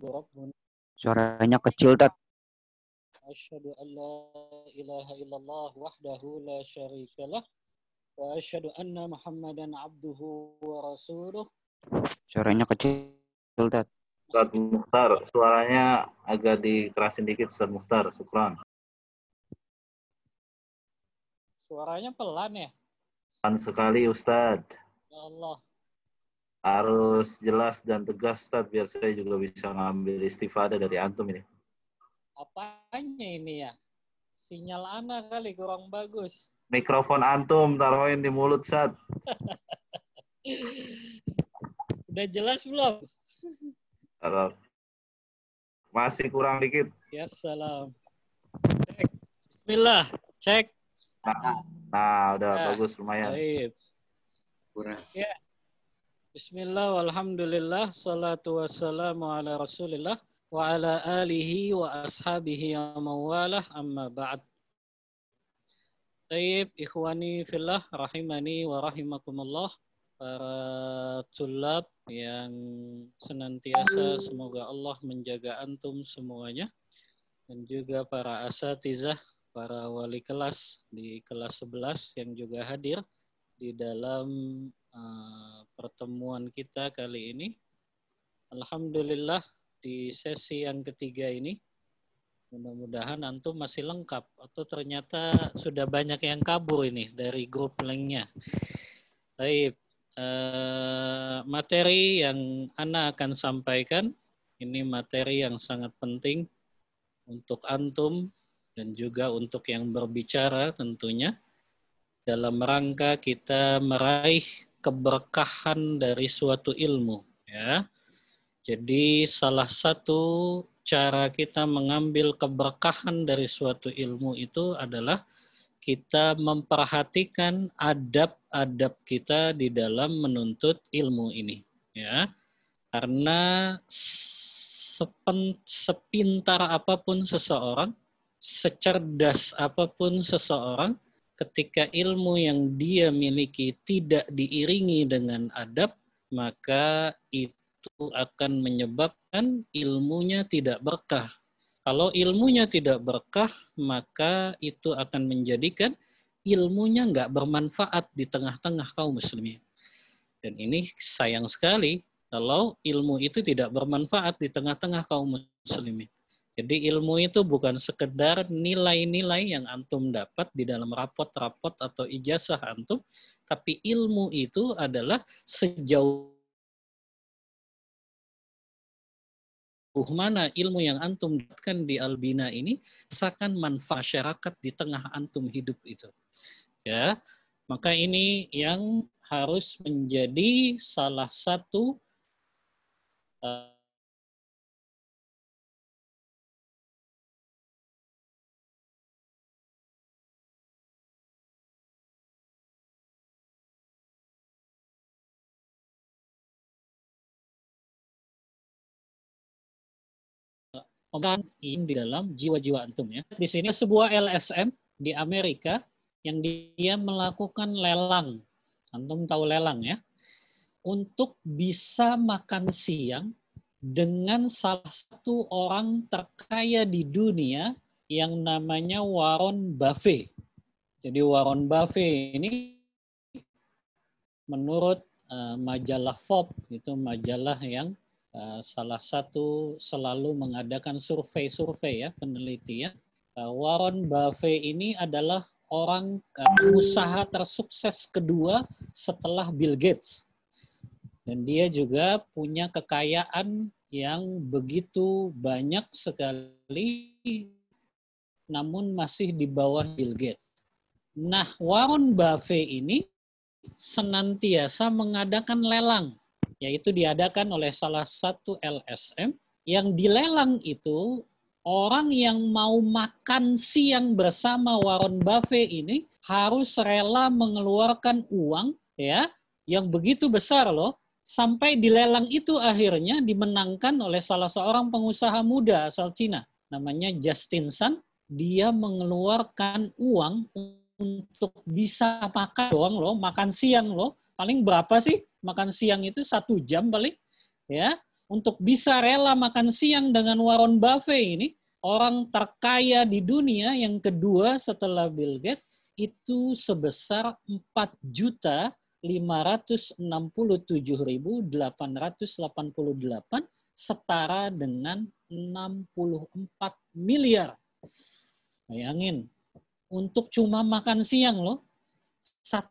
rabbun. Suaranya kecil, Tat. Asyhadu an la ilaha illallah wahdahu la syarikalah wa asyhadu anna Muhammadan abduhu wa rasuluh. Suaranya kecil, Tat. Ustaz Mukhtar, suaranya agak dikerasin dikit, Ustaz Mukhtar. Syukran. Suaranya pelan ya? Pelan sekali, Ustaz. Ya Allah. Harus jelas dan tegas, Ustaz, biar saya juga bisa ngambil istifadah dari antum ini. Apanya ini ya? Sinyal ana kali kurang bagus. Mikrofon antum taruhin di mulut, Ustaz. Udah jelas belum? Masih kurang dikit. Ya salam. Cek. Bismillah. Cek. Nah, udah bagus lumayan. Baik. Kurang. Ya. Bismillah walhamdulillah salatu wassalamu ala Rasulillah wa ala alihi wa ashabihi wa mawalah amma ba'd. Baik, ikhwani fillah rahimani wa rahimakumullah, para tulab yang senantiasa semoga Allah menjaga antum semuanya, dan juga para asatizah, para wali kelas di kelas 11 yang juga hadir di dalam pertemuan kita kali ini. Alhamdulillah di sesi yang ketiga ini mudah-mudahan antum masih lengkap atau ternyata sudah banyak yang kabur ini dari grup lainnya. Baik, materi yang Ana akan sampaikan ini materi yang sangat penting untuk antum dan juga untuk yang berbicara tentunya dalam rangka kita meraih keberkahan dari suatu ilmu, ya. Jadi salah satu cara kita mengambil keberkahan dari suatu ilmu itu adalah kita memperhatikan adab-adab kita di dalam menuntut ilmu ini, ya. Karena sepintar apapun seseorang, secerdas apapun seseorang, ketika ilmu yang dia miliki tidak diiringi dengan adab, maka itu akan menyebabkan ilmunya tidak berkah. Kalau ilmunya tidak berkah, maka itu akan menjadikan ilmunya nggak bermanfaat di tengah-tengah kaum muslimin. Dan ini sayang sekali kalau ilmu itu tidak bermanfaat di tengah-tengah kaum muslimin. Jadi ilmu itu bukan sekedar nilai-nilai yang antum dapat di dalam rapot-rapot atau ijazah antum, tapi ilmu itu adalah sejauh mana ilmu yang antum dapatkan di Albina ini akan manfaat masyarakat di tengah antum hidup itu. Ya, maka ini yang harus menjadi salah satu ini di dalam jiwa-jiwa antum, ya. Di sini sebuah LSM di Amerika yang dia melakukan lelang. Antum tahu lelang, ya? Untuk bisa makan siang dengan salah satu orang terkaya di dunia yang namanya Warren Buffett. Jadi Warren Buffett ini menurut majalah Forbes, itu majalah yang salah satu selalu mengadakan survei-survei, ya, penelitian. Warren Buffett ini adalah orang usaha tersukses kedua setelah Bill Gates. Dan dia juga punya kekayaan yang begitu banyak sekali, namun masih di bawah Bill Gates. Nah, Warren Buffett ini senantiasa mengadakan lelang, yaitu diadakan oleh salah satu LSM, yang dilelang itu orang yang mau makan siang bersama Warren Buffett ini harus rela mengeluarkan uang, ya, yang begitu besar loh. Sampai dilelang itu akhirnya dimenangkan oleh salah seorang pengusaha muda asal Cina, namanya Justin Sun. Dia mengeluarkan uang untuk bisa makan doang loh, makan siang loh. Paling berapa sih makan siang itu? 1 jam paling, ya, untuk bisa rela makan siang dengan Warren Buffett ini, orang terkaya di dunia yang kedua setelah Bill Gates, itu sebesar 4.567.888, setara dengan 64 miliar. Bayangin, untuk cuma makan siang loh, 1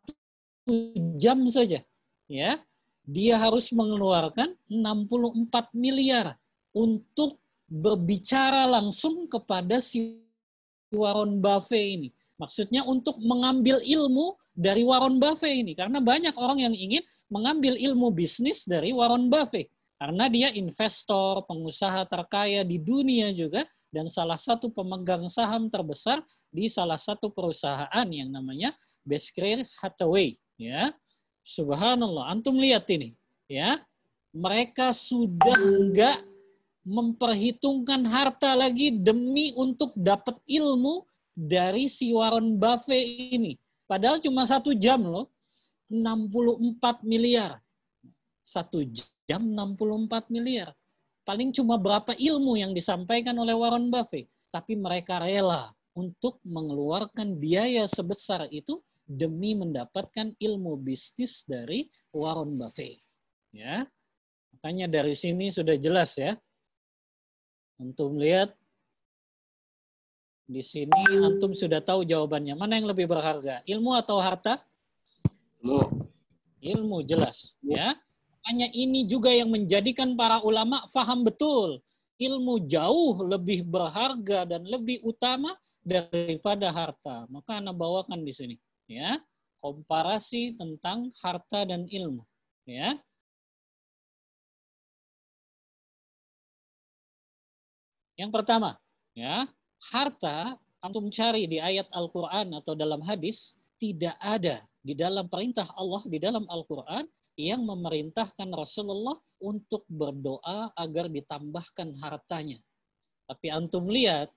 jam saja, ya, dia harus mengeluarkan 64 miliar untuk berbicara langsung kepada si Warren Buffett ini. Maksudnya untuk mengambil ilmu dari Warren Buffett ini. Karena banyak orang yang ingin mengambil ilmu bisnis dari Warren Buffett. Karena dia investor, pengusaha terkaya di dunia juga, dan salah satu pemegang saham terbesar di salah satu perusahaan yang namanya Berkshire Hathaway. Ya, subhanallah, antum lihat ini, ya, mereka sudah enggak memperhitungkan harta lagi demi untuk dapat ilmu dari si Warren Buffett ini. Padahal cuma 1 jam loh, 64 miliar. 1 jam 64 miliar. Paling cuma berapa ilmu yang disampaikan oleh Warren Buffett. Tapi mereka rela untuk mengeluarkan biaya sebesar itu demi mendapatkan ilmu bisnis dari Warren Buffett. Ya, makanya dari sini sudah jelas ya. Antum lihat di sini, antum sudah tahu jawabannya. Mana yang lebih berharga, ilmu atau harta? Ilmu. Ilmu, jelas. Ya, makanya ini juga yang menjadikan para ulama faham betul. Ilmu jauh lebih berharga dan lebih utama daripada harta. Maka Anda bawakan di sini. Ya, komparasi tentang harta dan ilmu. Ya. Yang pertama, ya, harta antum cari di ayat Al-Qur'an atau dalam hadis, tidak ada di dalam perintah Allah di dalam Al-Qur'an yang memerintahkan Rasulullah untuk berdoa agar ditambahkan hartanya. Tapi antum lihat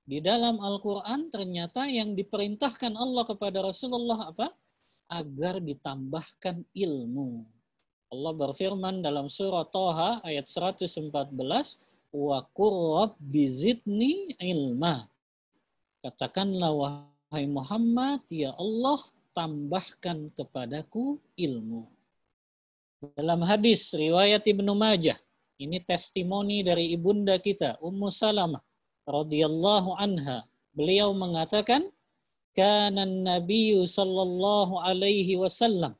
di dalam Al-Qur'an ternyata yang diperintahkan Allah kepada Rasulullah apa? Agar ditambahkan ilmu. Allah berfirman dalam surah Thaha ayat 114, wa qur rabbi zidni ilma. Katakanlah wahai Muhammad, ya Allah, tambahkan kepadaku ilmu. Dalam hadis riwayat Ibnu Majah, ini testimoni dari ibunda kita Ummu Salamah radhiyallahu anha. Beliau mengatakan, kana Nabi sallallahu alaihi wasallam,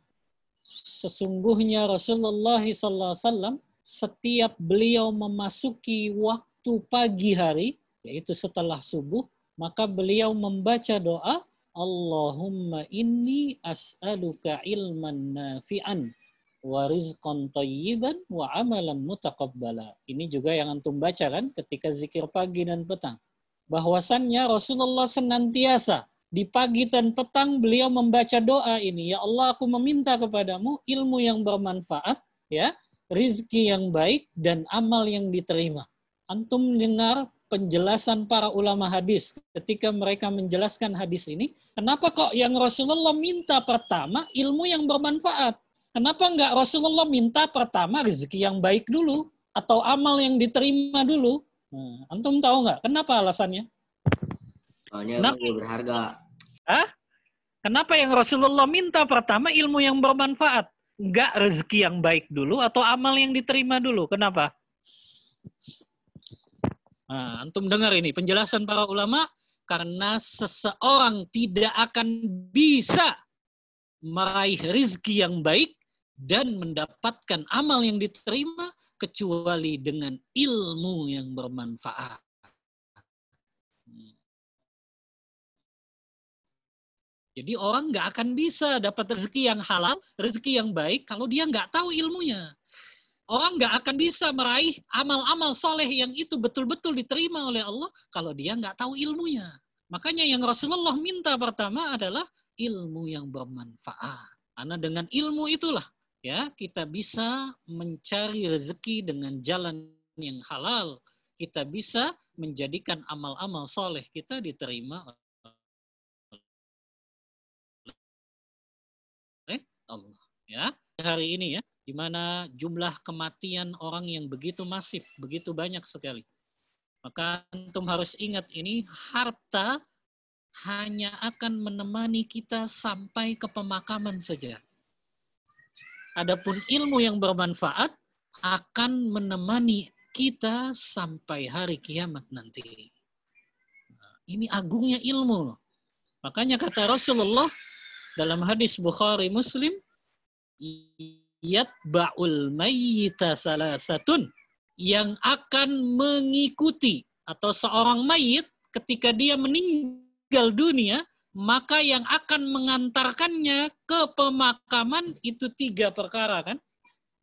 sesungguhnya Rasulullah sallallahu alaihi wasallam setiap beliau memasuki waktu pagi hari, yaitu setelah subuh, maka beliau membaca doa, Allahumma inni as'aluka ilman nafi'an wa rizqan thayyiban wa amalan mutaqabbala. Ini juga yang antum baca kan ketika zikir pagi dan petang. Bahwasannya Rasulullah senantiasa di pagi dan petang beliau membaca doa ini, ya Allah, aku meminta kepadamu ilmu yang bermanfaat, ya, rizki yang baik, dan amal yang diterima. Antum dengar penjelasan para ulama hadis ketika mereka menjelaskan hadis ini, kenapa kok yang Rasulullah minta pertama ilmu yang bermanfaat? Kenapa enggak Rasulullah minta pertama rizki yang baik dulu atau amal yang diterima dulu? Nah, antum tahu nggak kenapa alasannya? Soalnya lebih berharga. Hah? Kenapa yang Rasulullah minta pertama ilmu yang bermanfaat? Enggak rezeki yang baik dulu atau amal yang diterima dulu? Kenapa? Nah, antum dengar ini penjelasan para ulama, karena seseorang tidak akan bisa meraih rezeki yang baik dan mendapatkan amal yang diterima kecuali dengan ilmu yang bermanfaat. Jadi orang nggak akan bisa dapat rezeki yang halal, rezeki yang baik kalau dia nggak tahu ilmunya. Orang nggak akan bisa meraih amal-amal soleh yang itu betul-betul diterima oleh Allah kalau dia nggak tahu ilmunya. Makanya yang Rasulullah minta pertama adalah ilmu yang bermanfaat. Karena dengan ilmu itulah ya kita bisa mencari rezeki dengan jalan yang halal. Kita bisa menjadikan amal-amal soleh kita diterima oleh Allah. Ya, hari ini ya di mana jumlah kematian orang yang begitu masif, begitu banyak sekali. Maka antum harus ingat ini, harta hanya akan menemani kita sampai ke pemakaman saja. Adapun ilmu yang bermanfaat akan menemani kita sampai hari kiamat nanti. Nah, ini agungnya ilmu. Makanya kata Rasulullah dalam hadis Bukhari Muslim, yatba'ul mayyita salasatun, yang akan mengikuti atau seorang mayit ketika dia meninggal dunia, maka yang akan mengantarkannya ke pemakaman itu 3 perkara kan?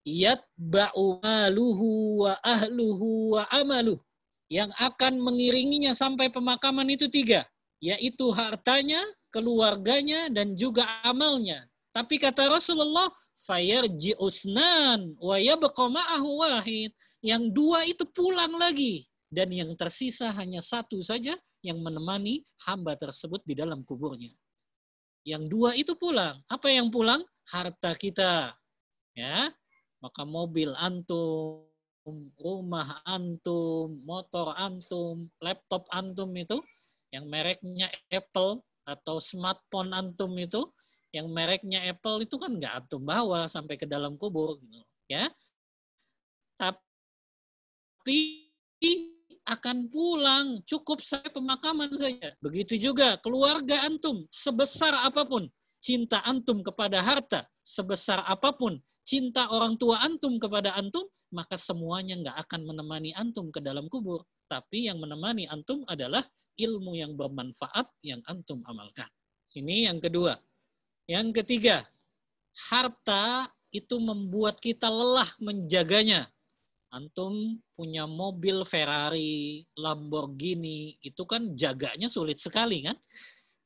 Yatba'u maluhu wa ahluhu wa amaluh. Yang akan mengiringinya sampai pemakaman itu 3, yaitu hartanya, keluarganya, dan juga amalnya. Tapi kata Rasulullah, fayarji usnan wa yabqa ma'ahu wahid. Yang 2 itu pulang lagi, dan yang tersisa hanya 1 saja yang menemani hamba tersebut di dalam kuburnya. Yang 2 itu pulang. Apa yang pulang? Harta kita. Ya, maka mobil antum, rumah antum, motor antum, laptop antum itu, yang mereknya Apple, atau smartphone antum itu, yang mereknya Apple itu kan nggak antum bawa sampai ke dalam kubur, ya. Tapi akan pulang, cukup saya pemakaman saja. Begitu juga keluarga antum, sebesar apapun cinta antum kepada harta, sebesar apapun cinta orang tua antum kepada antum, maka semuanya nggak akan menemani antum ke dalam kubur. Tapi yang menemani antum adalah ilmu yang bermanfaat yang antum amalkan. Ini yang kedua. Yang ketiga, harta itu membuat kita lelah menjaganya. Antum punya mobil Ferrari, Lamborghini, itu kan jaganya sulit sekali kan?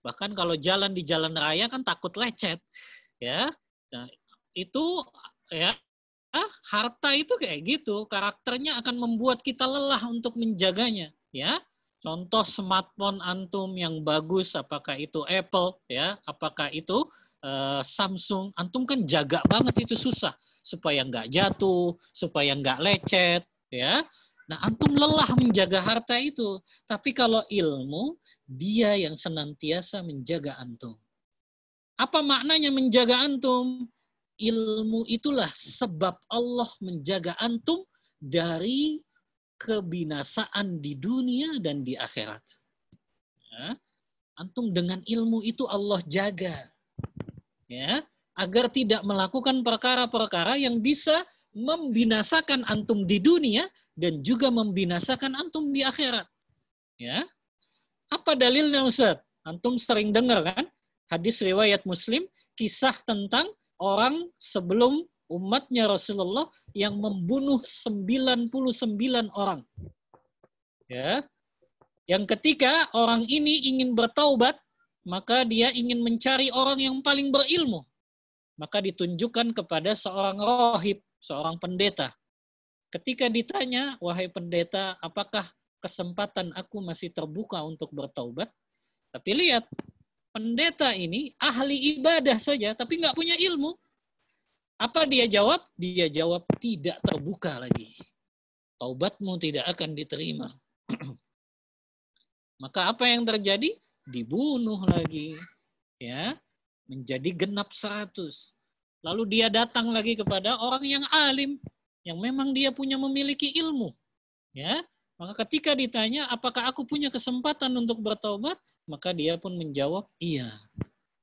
Bahkan kalau jalan di jalan raya kan takut lecet, ya. Nah, itu ya, harta itu kayak gitu, karakternya akan membuat kita lelah untuk menjaganya, ya. Contoh smartphone antum yang bagus, apakah itu Apple, ya, apakah itu Samsung, antum kan jaga banget, itu susah supaya nggak jatuh, supaya nggak lecet, ya. Nah, antum lelah menjaga harta itu. Tapi kalau ilmu, dia yang senantiasa menjaga antum. Apa maknanya menjaga antum? Ilmu itulah sebab Allah menjaga antum dari kebinasaan di dunia dan di akhirat. Ya. Antum dengan ilmu itu Allah jaga. Ya, agar tidak melakukan perkara-perkara yang bisa membinasakan antum di dunia dan juga membinasakan antum di akhirat. Ya. Apa dalilnya Ustaz? Antum sering dengar kan hadis riwayat Muslim, kisah tentang orang sebelum umatnya Rasulullah yang membunuh 99 orang. Ya. Yang ketika orang ini ingin bertaubat, maka dia ingin mencari orang yang paling berilmu. Maka ditunjukkan kepada seorang rohib, seorang pendeta. Ketika ditanya, wahai pendeta, apakah kesempatan aku masih terbuka untuk bertaubat? Tapi lihat, pendeta ini ahli ibadah saja, tapi nggak punya ilmu. Apa dia jawab? Dia jawab, tidak terbuka lagi. Taubatmu tidak akan diterima. Maka apa yang terjadi? Dibunuh lagi, ya, menjadi genap 100. Lalu dia datang lagi kepada orang yang alim, yang memang dia memiliki ilmu, ya. Maka ketika ditanya, apakah aku punya kesempatan untuk bertaubat? Maka dia pun menjawab, iya.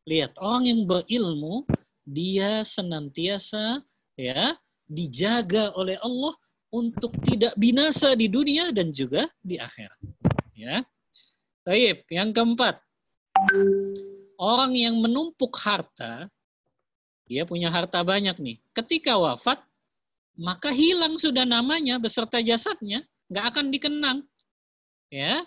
Lihat, orang yang berilmu, dia senantiasa, ya, dijaga oleh Allah untuk tidak binasa di dunia dan juga di akhirat, ya. Baik, yang keempat, orang yang menumpuk harta, dia punya harta banyak nih. Ketika wafat, maka hilang sudah namanya beserta jasadnya, nggak akan dikenang. Ya,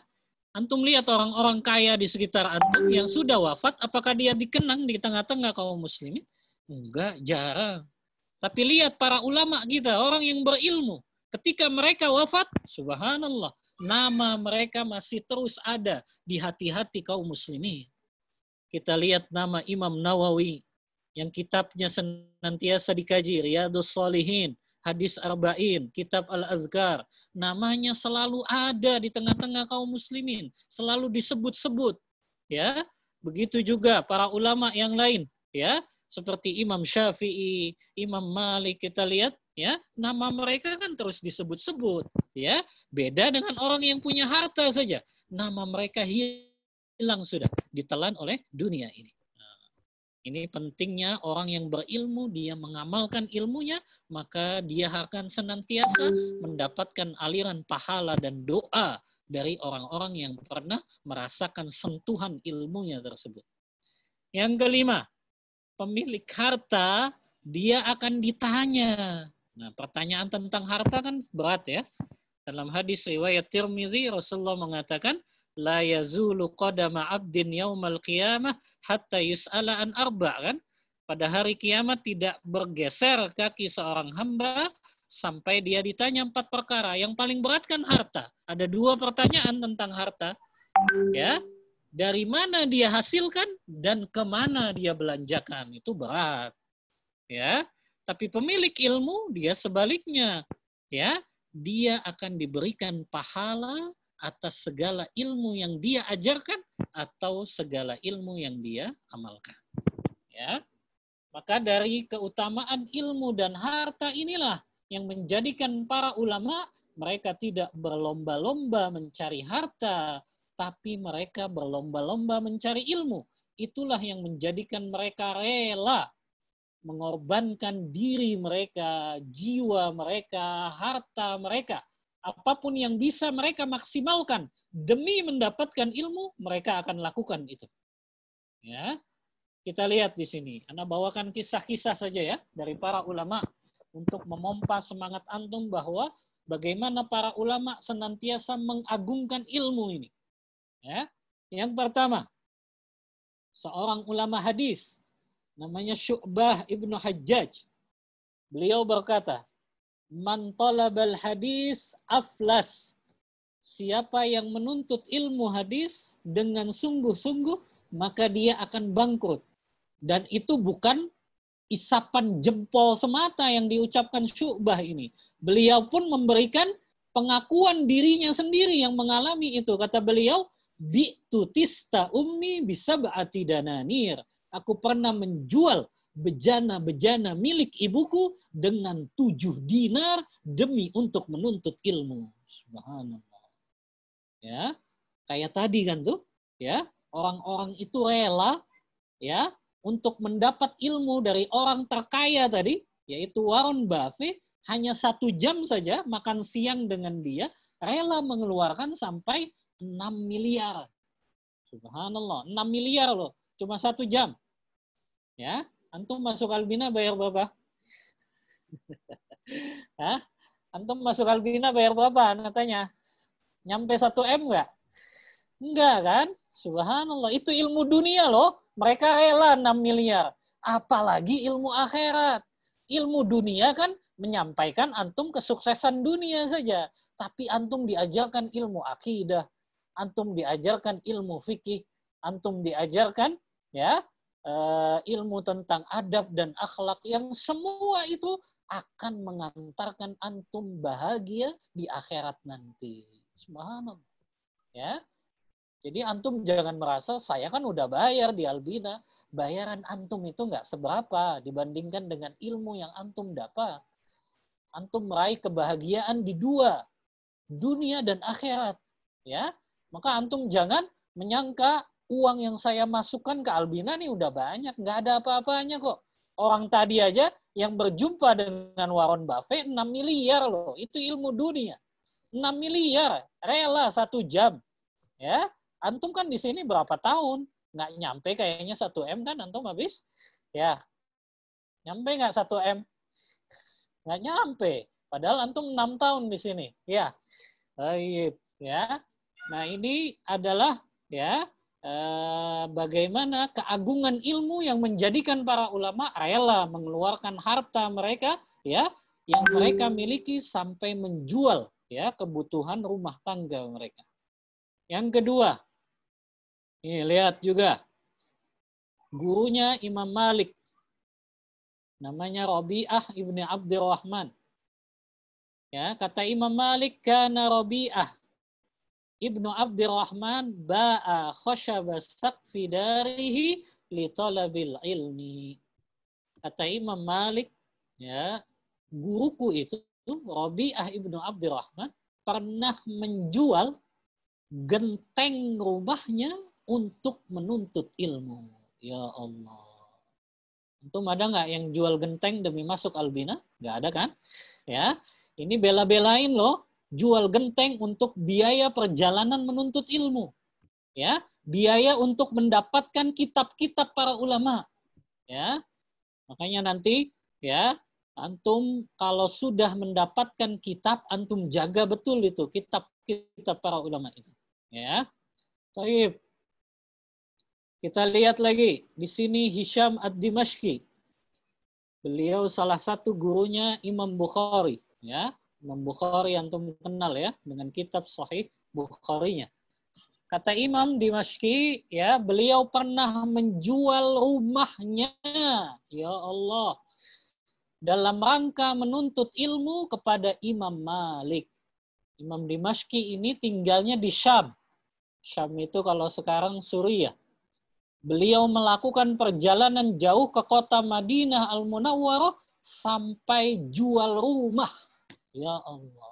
antum lihat orang-orang kaya di sekitar antum yang sudah wafat, apakah dia dikenang di tengah-tengah kaum muslimin? Enggak, jarang. Tapi lihat para ulama kita, orang yang berilmu, ketika mereka wafat, subhanallah, nama mereka masih terus ada di hati-hati kaum muslimin. Kita lihat nama Imam Nawawi, yang kitabnya senantiasa dikaji, Riyadhus Shalihin, Hadis Arba'in, Kitab Al-Azkar, namanya selalu ada di tengah-tengah kaum muslimin, selalu disebut-sebut, ya. Begitu juga para ulama yang lain, ya, seperti Imam Syafi'i, Imam Malik, kita lihat, ya, nama mereka kan terus disebut-sebut, ya. Beda dengan orang yang punya harta saja, nama mereka hilang sudah, ditelan oleh dunia ini. Ini pentingnya orang yang berilmu, dia mengamalkan ilmunya, maka dia akan senantiasa mendapatkan aliran pahala dan doa dari orang-orang yang pernah merasakan sentuhan ilmunya tersebut. Yang kelima, pemilik harta, dia akan ditanya. Nah, pertanyaan tentang harta kan berat ya. Dalam hadis riwayat Tirmidzi, Rasulullah mengatakan, la yazulu qadama 'abdin yaumal qiyamah hatta yus'ala an arba', kan? Pada hari kiamat tidak bergeser kaki seorang hamba sampai dia ditanya 4 perkara. Yang paling berat kan harta. Ada 2 pertanyaan tentang harta. Ya. Dari mana dia hasilkan dan kemana dia belanjakan. Itu berat. Ya. Tapi pemilik ilmu dia sebaliknya. Ya. Dia akan diberikan pahala atas segala ilmu yang dia ajarkan atau segala ilmu yang dia amalkan. Ya. Maka dari keutamaan ilmu dan harta inilah yang menjadikan para ulama, mereka tidak berlomba-lomba mencari harta, tapi mereka berlomba-lomba mencari ilmu. Itulah yang menjadikan mereka rela mengorbankan diri mereka, jiwa mereka, harta mereka. Apapun yang bisa mereka maksimalkan demi mendapatkan ilmu, mereka akan lakukan itu. Ya, kita lihat di sini. Ana bawakan kisah-kisah saja ya dari para ulama untuk memompa semangat antum bahwa bagaimana para ulama senantiasa mengagungkan ilmu ini. Ya, yang pertama, seorang ulama hadis namanya Syu'bah ibnu Hajjaj. Beliau berkata, man talabal hadis aflas. Siapa yang menuntut ilmu hadis dengan sungguh-sungguh, maka dia akan bangkrut. Dan itu bukan isapan jempol semata yang diucapkan Syu'bah ini. Beliau pun memberikan pengakuan dirinya sendiri yang mengalami itu. Kata beliau, bi'tu tista ummi bisab'ati dananir. Aku pernah menjual bejana-bejana milik ibuku dengan 7 dinar demi untuk menuntut ilmu. Subhanallah. Ya, kayak tadi kan tuh, ya, orang-orang itu rela ya untuk mendapat ilmu dari orang terkaya tadi, yaitu Warren Buffett, hanya 1 jam saja makan siang dengan dia, rela mengeluarkan sampai 6 miliar. Subhanallah, 6 miliar loh, cuma 1 jam. Ya, antum masuk Albina bayar berapa? Hah? Antum masuk Albina bayar berapa? Anda tanya. Nyampe 1 M nggak? Enggak kan? Subhanallah, itu ilmu dunia loh. Mereka rela 6 miliar. Apalagi ilmu akhirat. Ilmu dunia kan menyampaikan antum kesuksesan dunia saja. Tapi antum diajarkan ilmu akidah. Antum diajarkan ilmu fikih. Antum diajarkan ya ilmu tentang adab dan akhlak yang semua itu akan mengantarkan antum bahagia di akhirat nanti. Subhanallah. Ya. Jadi antum jangan merasa saya kan udah bayar di Albina. Bayaran antum itu nggak seberapa dibandingkan dengan ilmu yang antum dapat. Antum meraih kebahagiaan di 2, dunia dan akhirat. Ya. Maka antum jangan menyangka uang yang saya masukkan ke Albina nih udah banyak, nggak ada apa-apanya kok. Orang tadi aja yang berjumpa dengan Warren Buffett 6 miliar loh, itu ilmu dunia. 6 miliar, rela 1 jam. Ya, antum kan di sini berapa tahun? Nggak nyampe kayaknya 1 M kan antum habis? Ya, nyampe nggak 1 M? Nggak nyampe. Padahal antum 6 tahun di sini. Ya, baik. Ya, nah ini adalah ya bagaimana keagungan ilmu yang menjadikan para ulama rela mengeluarkan harta mereka ya yang mereka miliki sampai menjual ya kebutuhan rumah tangga mereka. Yang kedua, ini lihat juga gurunya Imam Malik Namanya Rabi'ah ibni Abdurrahman. Ya, kata Imam Malik, kana Rabi'ah ibnu Abdurrahman ba'a khashaba saqfi darihi li talabil ilmi. Kata Imam Malik, ya, guruku itu Rabi'ah ibnu Abdurrahman pernah menjual genteng rumahnya untuk menuntut ilmu. Ya Allah. Antum ada nggak yang jual genteng demi masuk Albina? Nggak ada kan? Ya, ini bela-belain loh, jual genteng untuk biaya perjalanan menuntut ilmu. Ya, biaya untuk mendapatkan kitab-kitab para ulama. Ya, makanya nanti ya, antum kalau sudah mendapatkan kitab, antum jaga betul itu kitab-kitab para ulama itu. Ya, baik. Kita lihat lagi di sini Hisham ad-Dimashqi. Beliau salah satu gurunya Imam Bukhari. Ya, Imam Bukhari antum kenal ya dengan kitab Sahih Bukharinya. Kata Imam Dimashqi, ya, beliau pernah menjual rumahnya, ya Allah, dalam rangka menuntut ilmu kepada Imam Malik. Imam Dimashqi ini tinggalnya di Syam. Syam itu kalau sekarang Suriah. Beliau melakukan perjalanan jauh ke kota Madinah Al-Munawwarah sampai jual rumah. Ya Allah.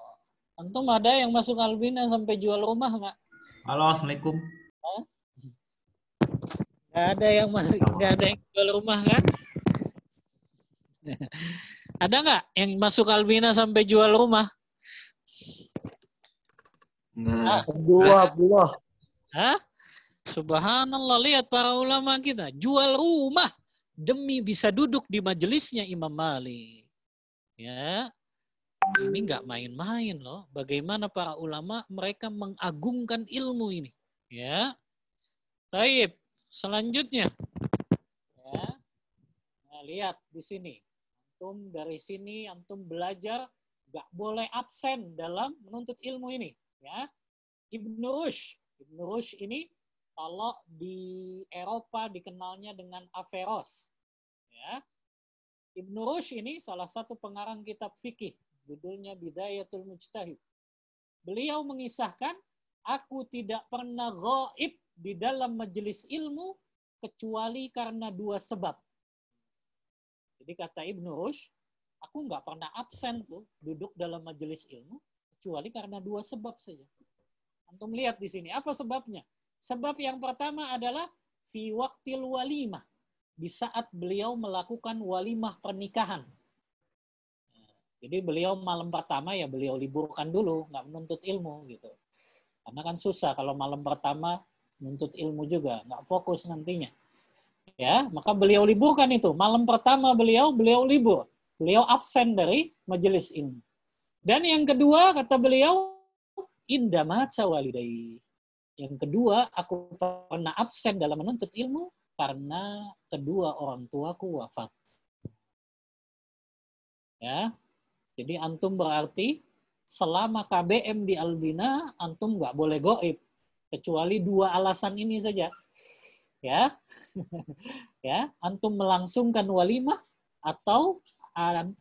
Antum ada yang masuk Albina sampai jual rumah nggak? Halo, Assalamualaikum. Nggak ada yang masuk, nggak ada yang jual rumah kan? Ada nggak yang masuk Albina sampai jual rumah? Nah, Abdullah. Hah? Subhanallah, lihat para ulama kita jual rumah demi bisa duduk di majelisnya Imam Malik. Ya, ini nggak main-main loh. Bagaimana para ulama mereka mengagungkan ilmu ini. Ya, taib. Selanjutnya, ya, nah, lihat di sini. Antum dari sini antum belajar nggak boleh absen dalam menuntut ilmu ini. Ya, Ibnu Rushd ini kalau di Eropa dikenalnya dengan Averroes. Ya. Ibnu Rushd ini salah satu pengarang kitab fikih, judulnya Bidayatul Mujtahid. Beliau mengisahkan, aku tidak pernah ghaib di dalam majelis ilmu kecuali karena dua sebab. Jadi kata Ibnu Rushd, aku nggak pernah absen tuh duduk dalam majelis ilmu kecuali karena dua sebab saja. Antum lihat di sini, apa sebabnya? Sebab yang pertama adalah fi waqtil walimah, di saat beliau melakukan walimah pernikahan. Jadi beliau malam pertama ya beliau liburkan dulu, nggak menuntut ilmu gitu. Karena kan susah kalau malam pertama menuntut ilmu juga, nggak fokus nantinya. Ya, maka beliau liburkan itu. Malam pertama beliau libur. Beliau absen dari majelis ilmu. Dan yang kedua kata beliau, inda mata walidai. Yang kedua, aku pernah absen dalam menuntut ilmu karena kedua orang tuaku wafat. Ya, jadi antum berarti selama KBM di Albina, antum nggak boleh goib kecuali dua alasan ini saja. Ya, ya, antum melangsungkan walimah atau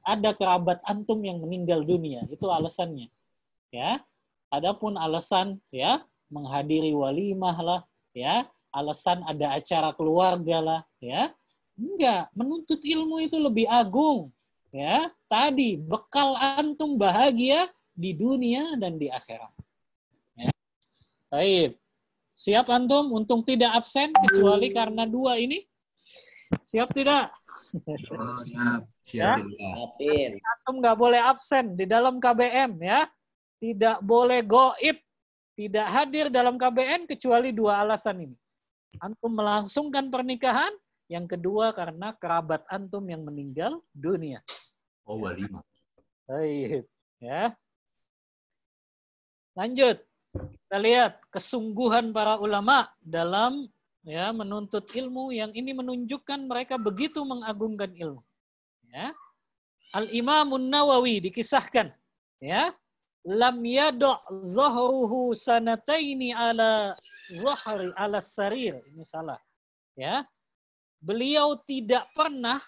ada kerabat antum yang meninggal dunia, itu alasannya. Ya, adapun alasan ya menghadiri walimah lah, ya, alasan ada acara keluarga lah, ya, enggak, menuntut ilmu itu lebih agung, ya, tadi bekal antum bahagia di dunia dan di akhirat. Ya. Baik, siap antum untuk tidak absen kecuali karena dua ini? Siap tidak? Siap. Ya? Antum nggak boleh absen di dalam KBM, ya, tidak boleh goib. Tidak hadir dalam KBN kecuali dua alasan ini. Antum melangsungkan pernikahan, yang kedua karena kerabat antum yang meninggal dunia. Oh, walimah. Baik, ya. Lanjut. Kita lihat kesungguhan para ulama dalam ya menuntut ilmu, yang ini menunjukkan mereka begitu mengagungkan ilmu. Ya. Al-Imamun Nawawi dikisahkan, ya, lam yada' zahruhu sanataini ala zahri ala sarir. Ini salah. Ya. Beliau tidak pernah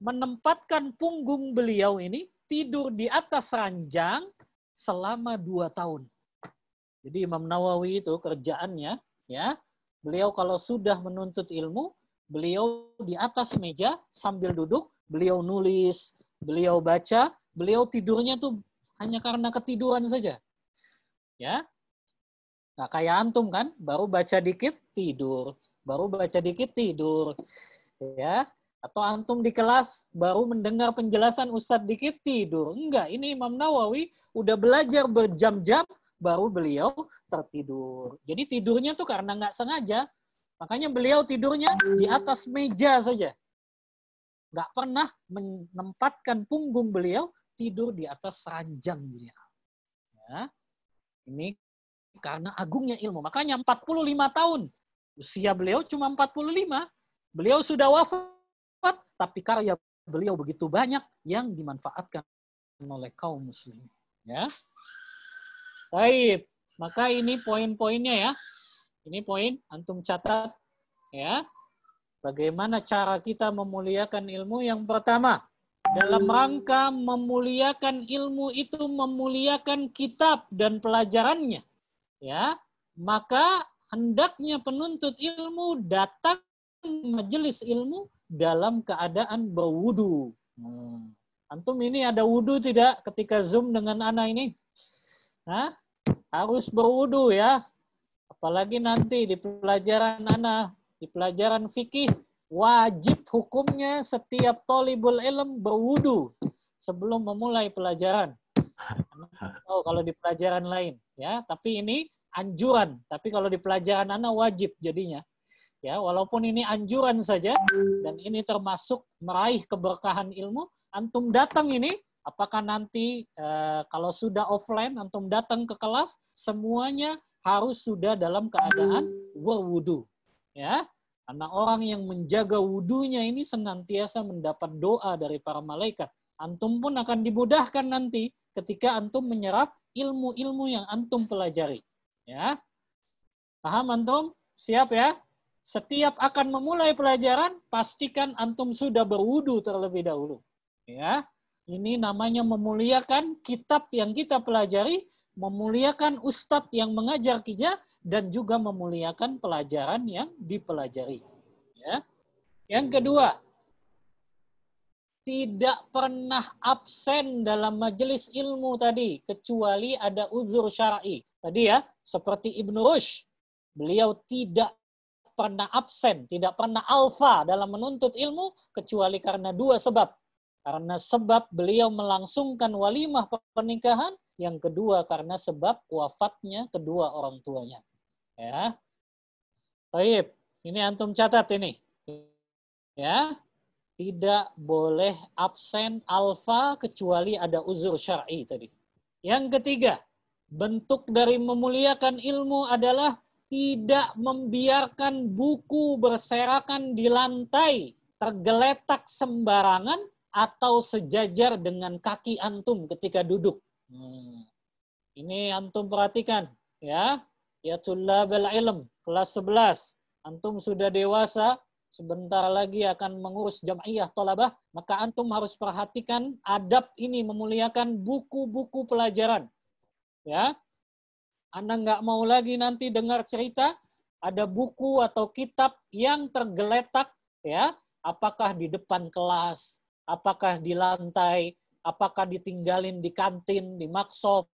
menempatkan punggung beliau ini tidur di atas ranjang selama 2 tahun. Jadi Imam Nawawi itu kerjaannya, ya, beliau kalau sudah menuntut ilmu, beliau di atas meja sambil duduk, beliau nulis, beliau baca, beliau tidurnya tuh hanya karena ketiduran saja. Ya. Nah, kayak antum kan, baru baca dikit tidur, baru baca dikit tidur. Ya. Atau antum di kelas baru mendengar penjelasan ustadz dikit tidur. Enggak, ini Imam Nawawi udah belajar berjam-jam baru beliau tertidur. Jadi tidurnya tuh karena nggak sengaja. Makanya beliau tidurnya di atas meja saja. Nggak pernah menempatkan punggung beliau tidur di atas ranjang beliau. Ya. Ini karena agungnya ilmu. Makanya 45 tahun. Usia beliau cuma 45. Beliau sudah wafat, tapi karya beliau begitu banyak yang dimanfaatkan oleh kaum muslimin. Ya. Baik, maka ini poin-poinnya ya. Ini poin, antum catat ya. Bagaimana cara kita memuliakan ilmu? Yang pertama, dalam rangka memuliakan ilmu itu memuliakan kitab dan pelajarannya. Ya, maka hendaknya penuntut ilmu datang majelis ilmu dalam keadaan berwudu. Antum ini ada wudu tidak ketika Zoom dengan Ana ini? Hah? Harus berwudu ya. Apalagi nanti di pelajaran Ana, di pelajaran fikih, wajib hukumnya setiap thalibul ilm berwudu sebelum memulai pelajaran. Oh, kalau di pelajaran lain ya, tapi ini anjuran. Tapi kalau di pelajaran Ana wajib jadinya. Ya, walaupun ini anjuran saja dan ini termasuk meraih keberkahan ilmu, antum datang ini, apakah nanti kalau sudah offline antum datang ke kelas, semuanya harus sudah dalam keadaan berwudu. Ya, karena orang yang menjaga wudunya ini senantiasa mendapat doa dari para malaikat. Antum pun akan dimudahkan nanti ketika antum menyerap ilmu-ilmu yang antum pelajari. Ya, paham antum? Siap ya? Setiap akan memulai pelajaran, pastikan antum sudah berwudu terlebih dahulu. Ya, ini namanya memuliakan kitab yang kita pelajari, memuliakan ustadz yang mengajar kita, dan juga memuliakan pelajaran yang dipelajari. Ya. Yang kedua, tidak pernah absen dalam majelis ilmu tadi, kecuali ada uzur syar'i. Tadi ya, seperti Ibnu Rushd, beliau tidak pernah absen, tidak pernah alfa dalam menuntut ilmu, kecuali karena 2 sebab. Karena sebab beliau melangsungkan walimah pernikahan, yang kedua karena sebab wafatnya kedua orang tuanya. Ya. Baik, ini antum catat ini. Ya. Tidak boleh absen alfa kecuali ada uzur syar'i tadi. Yang ketiga, bentuk dari memuliakan ilmu adalah tidak membiarkan buku berserakan di lantai, tergeletak sembarangan, atau sejajar dengan kaki antum ketika duduk. Ini antum perhatikan. Ya tullabal ilm, kelas 11. Antum sudah dewasa, sebentar lagi akan mengurus jam'iyah thalabah, maka antum harus perhatikan adab ini memuliakan buku-buku pelajaran. Ya, Anda nggak mau lagi nanti dengar cerita ada buku atau kitab yang tergeletak, ya, apakah di depan kelas, apakah di lantai, apakah ditinggalin di kantin, di maksof,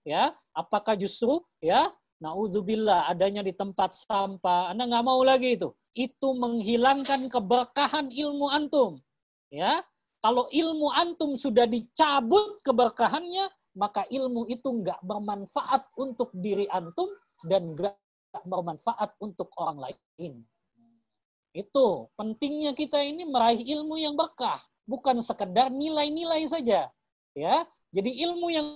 ya, apakah justru, ya, na'udzubillah adanya di tempat sampah. Anda nggak mau lagi itu. Itu menghilangkan keberkahan ilmu antum. Ya, kalau ilmu antum sudah dicabut keberkahannya, maka ilmu itu nggak bermanfaat untuk diri antum dan nggak bermanfaat untuk orang lain. Itu pentingnya kita ini meraih ilmu yang berkah, bukan sekedar nilai-nilai saja. Ya, jadi ilmu yang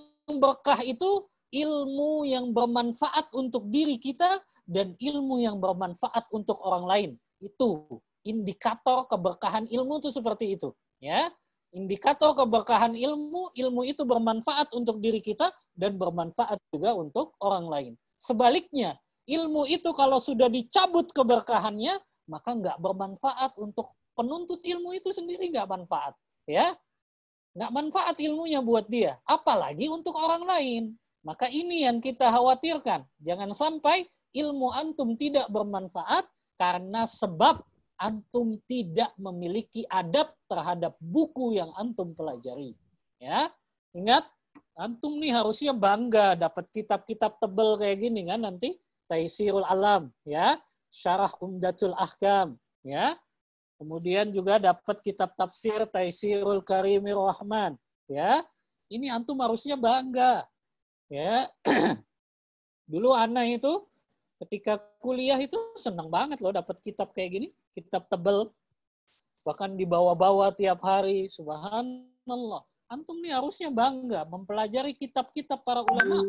berkah itu ilmu yang bermanfaat untuk diri kita dan ilmu yang bermanfaat untuk orang lain. Itu indikator keberkahan ilmu itu seperti itu. Ya. Indikator keberkahan ilmu itu bermanfaat untuk diri kita dan bermanfaat juga untuk orang lain. Sebaliknya, ilmu itu kalau sudah dicabut keberkahannya, maka nggak bermanfaat untuk penuntut ilmu itu sendiri nggak manfaat. Ya, nggak manfaat ilmunya buat dia. Apalagi untuk orang lain. Maka ini yang kita khawatirkan. Jangan sampai ilmu antum tidak bermanfaat karena sebab antum tidak memiliki adab terhadap buku yang antum pelajari. Ya, ingat, antum nih harusnya bangga dapat kitab-kitab tebal kayak gini kan nanti. Taisirul Alam, ya, Syarah Umdatul Ahkam, ya. Kemudian juga dapat kitab tafsir Taisirul Karimir Rahman, ya. Ini antum harusnya bangga, ya. Dulu anak itu ketika kuliah itu senang banget loh dapat kitab kayak gini, kitab tebal, bahkan dibawa-bawa tiap hari. Subhanallah. Antum nih harusnya bangga mempelajari kitab-kitab para ulama,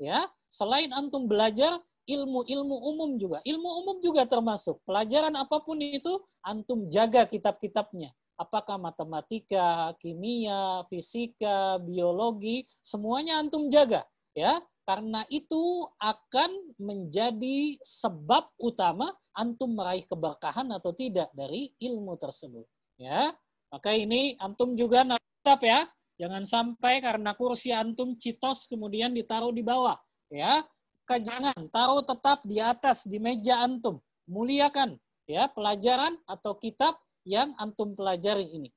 ya. Selain antum belajar ilmu-ilmu umum juga. Ilmu umum juga termasuk. Pelajaran apapun itu, antum jaga kitab-kitabnya. Apakah matematika, kimia, fisika, biologi, semuanya antum jaga. Ya, karena itu akan menjadi sebab utama antum meraih keberkahan atau tidak dari ilmu tersebut. Ya, maka ini antum juga tetap ya. Jangan sampai karena kursi antum citos kemudian ditaruh di bawah. Ya, jangan taruh tetap di atas di meja antum. Muliakan ya pelajaran atau kitab yang antum pelajari ini.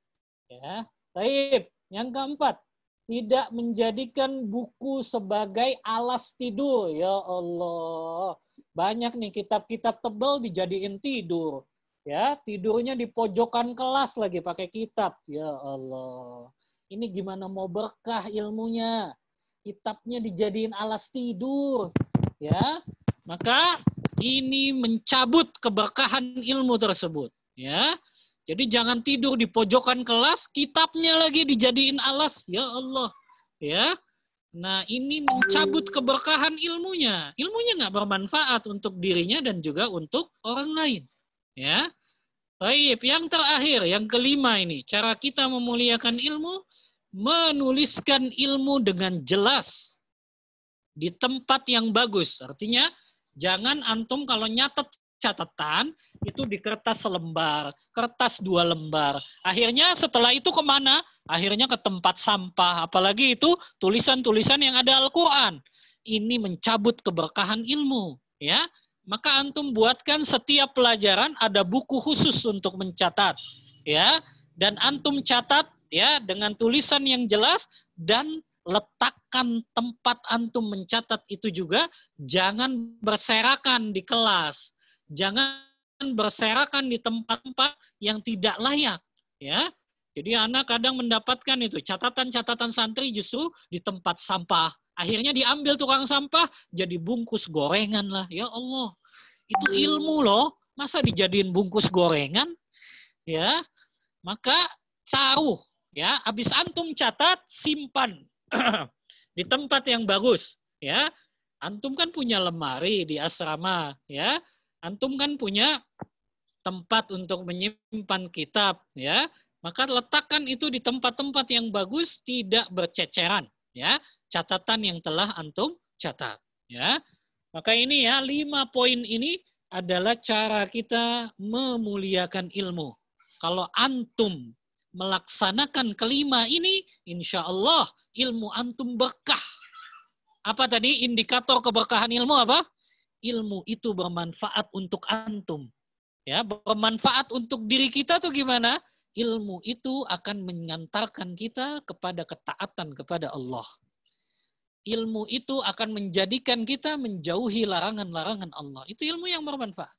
Ya, baik. Yang keempat, tidak menjadikan buku sebagai alas tidur. Ya Allah, banyak nih kitab-kitab tebal dijadiin tidur. Ya, tidurnya di pojokan kelas lagi pakai kitab. Ya Allah, ini gimana mau berkah ilmunya? Kitabnya dijadiin alas tidur. Ya, maka ini mencabut keberkahan ilmu tersebut. Ya, jadi jangan tidur di pojokan kelas, kitabnya lagi dijadiin alas. Ya Allah, ya. Nah, ini mencabut keberkahan ilmunya. Ilmunya nggak bermanfaat untuk dirinya dan juga untuk orang lain. Ya, baik. Yang terakhir, yang kelima ini, cara kita memuliakan ilmu, menuliskan ilmu dengan jelas di tempat yang bagus. Artinya jangan antum kalau nyatet catatan itu di kertas selembar, kertas 2 lembar. Akhirnya setelah itu kemana? Akhirnya ke tempat sampah. Apalagi itu tulisan-tulisan yang ada Al-Quran. Ini mencabut keberkahan ilmu. Ya, maka antum buatkan setiap pelajaran ada buku khusus untuk mencatat. Ya, dan antum catat ya dengan tulisan yang jelas dan letakkan tempat antum mencatat itu juga jangan berserakan di kelas. Jangan berserakan di tempat-tempat yang tidak layak. Ya, jadi anak kadang mendapatkan itu catatan-catatan santri justru di tempat sampah. Akhirnya diambil tukang sampah jadi bungkus gorengan lah. Ya Allah, itu ilmu loh. Masa dijadiin bungkus gorengan? Ya, maka taruh. Ya, habis antum catat, simpan di tempat yang bagus, ya. Antum kan punya lemari di asrama, ya. Antum kan punya tempat untuk menyimpan kitab, ya. Maka letakkan itu di tempat-tempat yang bagus, tidak berceceran, ya. Catatan yang telah antum catat, ya. Maka ini ya 5 poin ini adalah cara kita memuliakan ilmu. Kalau antum melaksanakan kelima ini, insya Allah ilmu antum berkah. Apa tadi indikator keberkahan ilmu apa? Ilmu itu bermanfaat untuk antum. Ya, bermanfaat untuk diri kita tuh gimana? Ilmu itu akan mengantarkan kita kepada ketaatan kepada Allah. Ilmu itu akan menjadikan kita menjauhi larangan-larangan Allah. Itu ilmu yang bermanfaat.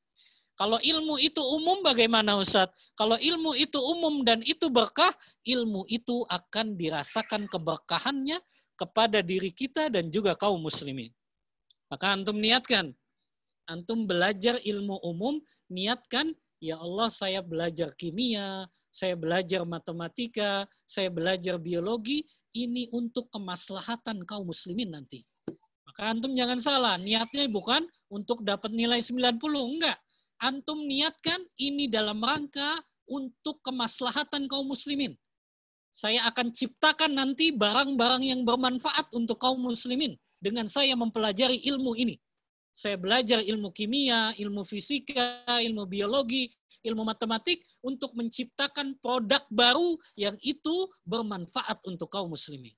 Kalau ilmu itu umum bagaimana Ustadz? Kalau ilmu itu umum dan itu berkah, ilmu itu akan dirasakan keberkahannya kepada diri kita dan juga kaum muslimin. Maka antum niatkan. Antum belajar ilmu umum, niatkan, ya Allah saya belajar kimia, saya belajar matematika, saya belajar biologi, ini untuk kemaslahatan kaum muslimin nanti. Maka antum jangan salah, niatnya bukan untuk dapat nilai 90, enggak. Antum niatkan ini dalam rangka untuk kemaslahatan kaum muslimin. Saya akan ciptakan nanti barang-barang yang bermanfaat untuk kaum muslimin dengan saya mempelajari ilmu ini. Saya belajar ilmu kimia, ilmu fisika, ilmu biologi, ilmu matematik untuk menciptakan produk baru yang itu bermanfaat untuk kaum muslimin.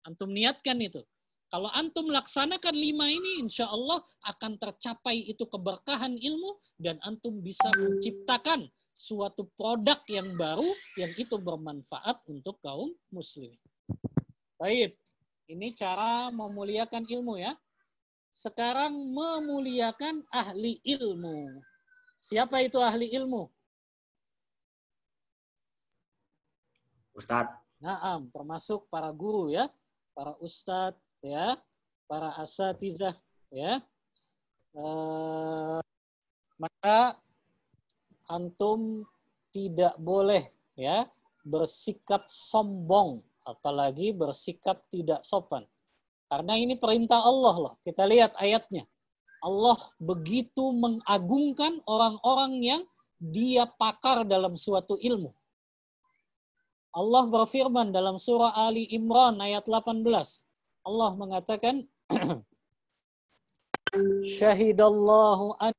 Antum niatkan itu. Kalau antum laksanakan 5 ini, insya Allah akan tercapai itu keberkahan ilmu dan antum bisa menciptakan suatu produk yang baru yang itu bermanfaat untuk kaum muslimin. Baik, ini cara memuliakan ilmu ya. Sekarang memuliakan ahli ilmu. Siapa itu ahli ilmu? Ustadz. Naam, termasuk para guru ya, para ustadz ya, para asatizah ya. Maka antum tidak boleh ya bersikap sombong, apalagi bersikap tidak sopan. Karena ini perintah Allah loh. Kita lihat ayatnya. Allah begitu mengagungkan orang-orang yang dia pakar dalam suatu ilmu. Allah berfirman dalam surah Ali Imran ayat 18. Allah mengatakan, Syahidallahu an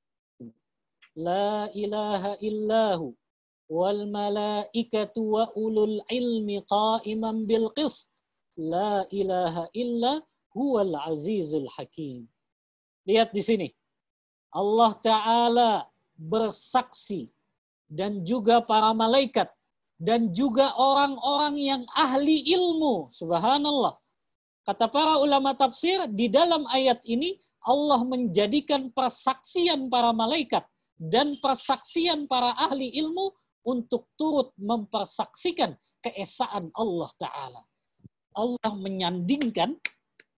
la ilaha illahu wal malaikatu wa ulul ilmi qa'iman bil qist. La ilaha illa huwal azizul hakim. Lihat di sini. Allah Ta'ala bersaksi dan juga para malaikat dan juga orang-orang yang ahli ilmu. Subhanallah. Kata para ulama tafsir, di dalam ayat ini Allah menjadikan persaksian para malaikat dan persaksian para ahli ilmu untuk turut mempersaksikan keesaan Allah Ta'ala. Allah menyandingkan,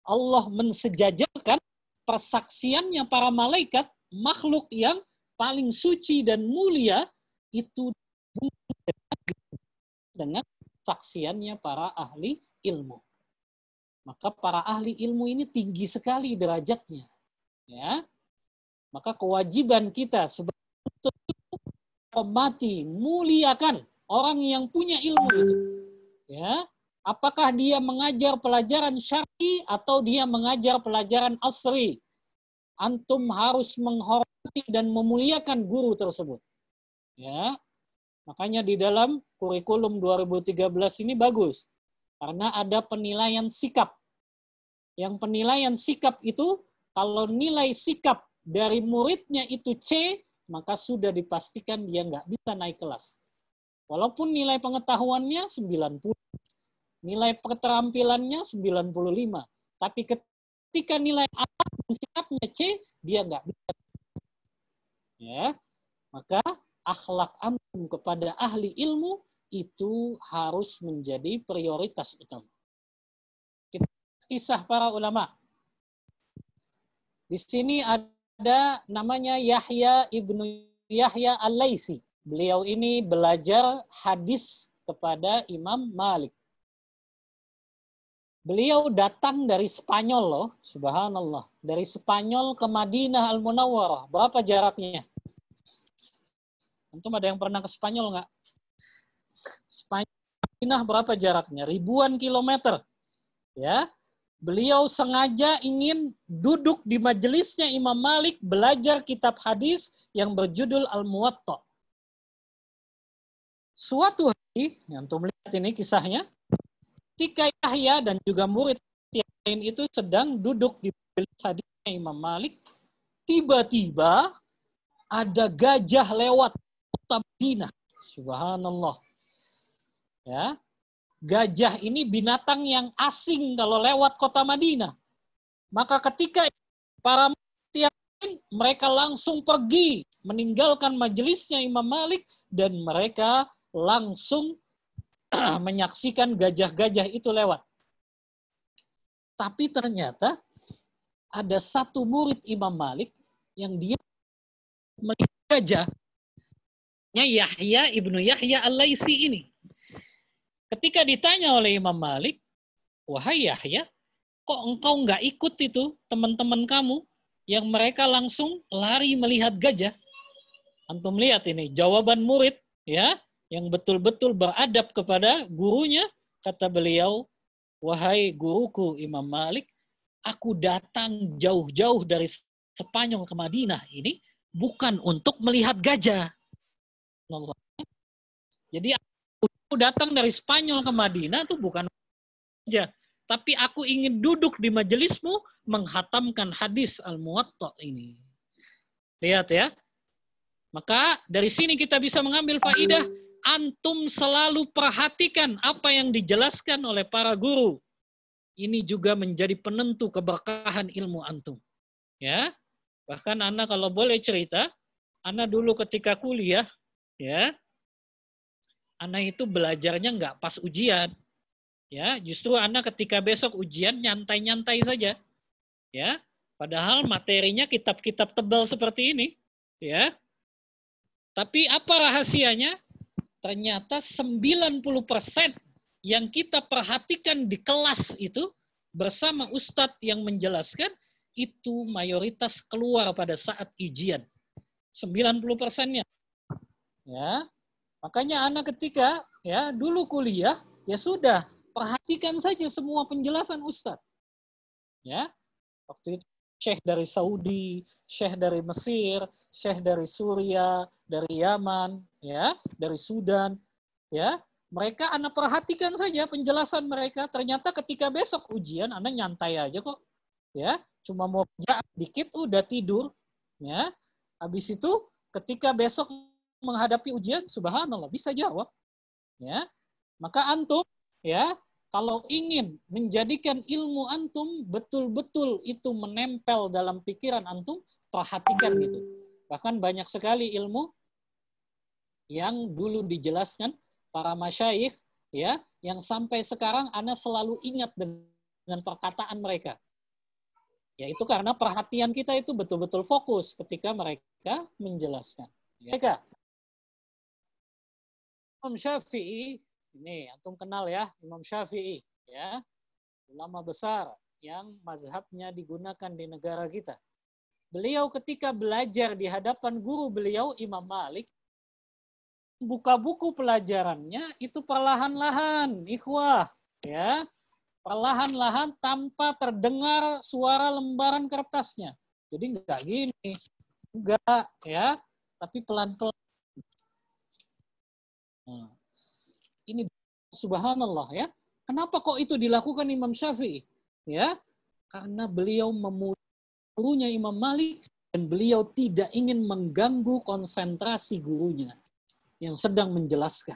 Allah mensejajarkan persaksiannya para malaikat, makhluk yang paling suci dan mulia, itu dengan saksiannya para ahli ilmu. Maka para ahli ilmu ini tinggi sekali derajatnya. Ya. Maka kewajiban kita sebagai hormati, muliakan orang yang punya ilmu itu. Ya. Apakah dia mengajar pelajaran syar'i atau dia mengajar pelajaran asri? Antum harus menghormati dan memuliakan guru tersebut. Ya. Makanya di dalam kurikulum 2013 ini bagus. Karena ada penilaian sikap. Yang penilaian sikap itu, kalau nilai sikap dari muridnya itu C, maka sudah dipastikan dia nggak bisa naik kelas. Walaupun nilai pengetahuannya 90. Nilai keterampilannya 95. Tapi ketika nilai akhlak dan sikapnya C, dia nggak bisa. Ya, maka akhlak antum kepada ahli ilmu itu harus menjadi prioritas utama. Kisah para ulama. Di sini ada namanya Yahya ibnu Yahya al-Laitsi. Beliau ini belajar hadis kepada Imam Malik. Beliau datang dari Spanyol loh, subhanallah. Dari Spanyol ke Madinah Al-Munawwarah. Berapa jaraknya? Antum ada yang pernah ke Spanyol nggak? Spanyol Madinah berapa jaraknya? Ribuan kilometer. Ya. Beliau sengaja ingin duduk di majelisnya Imam Malik belajar kitab hadis yang berjudul Al-Muwatta. Suatu hari, antum lihat ini kisahnya, ketika Yahya dan juga murid yang lain itu sedang duduk di majelis hadisnya Imam Malik, tiba-tiba ada gajah lewat kota Madinah. Subhanallah. Ya. Gajah ini binatang yang asing kalau lewat kota Madinah. Maka ketika para murid mereka langsung pergi meninggalkan majelisnya Imam Malik dan mereka langsung menyaksikan gajah-gajah itu lewat. Tapi ternyata ada satu murid Imam Malik yang dia melihat gajah. Yahya ibnu Yahya al-Laitsi ini. Ketika ditanya oleh Imam Malik, wahai Yahya, kok engkau nggak ikut itu teman-teman kamu yang mereka langsung lari melihat gajah? Antum lihat ini jawaban murid ya yang betul-betul beradab kepada gurunya. Kata beliau, wahai guruku Imam Malik, aku datang jauh-jauh dari Spanyol ke Madinah ini bukan untuk melihat gajah. Jadi aku datang dari Spanyol ke Madinah itu bukan gajah, tapi aku ingin duduk di majelismu menghatamkan hadis Al-Muwatta ini. Lihat ya. Maka dari sini kita bisa mengambil faidah, antum selalu perhatikan apa yang dijelaskan oleh para guru. Ini juga menjadi penentu keberkahan ilmu antum. Ya. Bahkan Ana kalau boleh cerita, Ana dulu ketika kuliah, ya, Ana itu belajarnya nggak pas ujian. Ya, justru Ana ketika besok ujian nyantai-nyantai saja. Ya. Padahal materinya kitab-kitab tebal seperti ini, ya. Tapi apa rahasianya? Ternyata 90% yang kita perhatikan di kelas itu bersama ustadz yang menjelaskan itu mayoritas keluar pada saat ujian. 90%-nya. Ya. Makanya anak ketika ya dulu kuliah, ya sudah, perhatikan saja semua penjelasan ustadz. Ya. Waktu itu syekh dari Saudi, syekh dari Mesir, syekh dari Suriah, dari Yaman, ya, dari Sudan, ya. Mereka Anda perhatikan saja penjelasan mereka. Ternyata ketika besok ujian Anda nyantai aja kok. Ya, cuma mau kerja dikit udah tidur, ya. Habis itu ketika besok menghadapi ujian, subhanallah bisa jawab. Ya. Maka antum ya, kalau ingin menjadikan ilmu antum betul-betul itu menempel dalam pikiran antum, perhatikan gitu. Bahkan banyak sekali ilmu yang dulu dijelaskan para masyayikh, ya, yang sampai sekarang Ana selalu ingat dengan perkataan mereka. Ya, itu karena perhatian kita itu betul-betul fokus ketika mereka menjelaskan. Ya, Imam Syafi'i, ini antum kenal ya, Imam Syafi'i, ya, ulama besar yang mazhabnya digunakan di negara kita. Beliau ketika belajar di hadapan guru beliau Imam Malik, buka buku pelajarannya itu perlahan-lahan, ikhwah, ya, perlahan-lahan tanpa terdengar suara lembaran kertasnya. Jadi enggak gini, enggak, ya, tapi pelan-pelan. Nah, ini subhanallah ya. Kenapa kok itu dilakukan Imam Syafi'i? Ya, karena beliau gurunya Imam Malik dan beliau tidak ingin mengganggu konsentrasi gurunya yang sedang menjelaskan.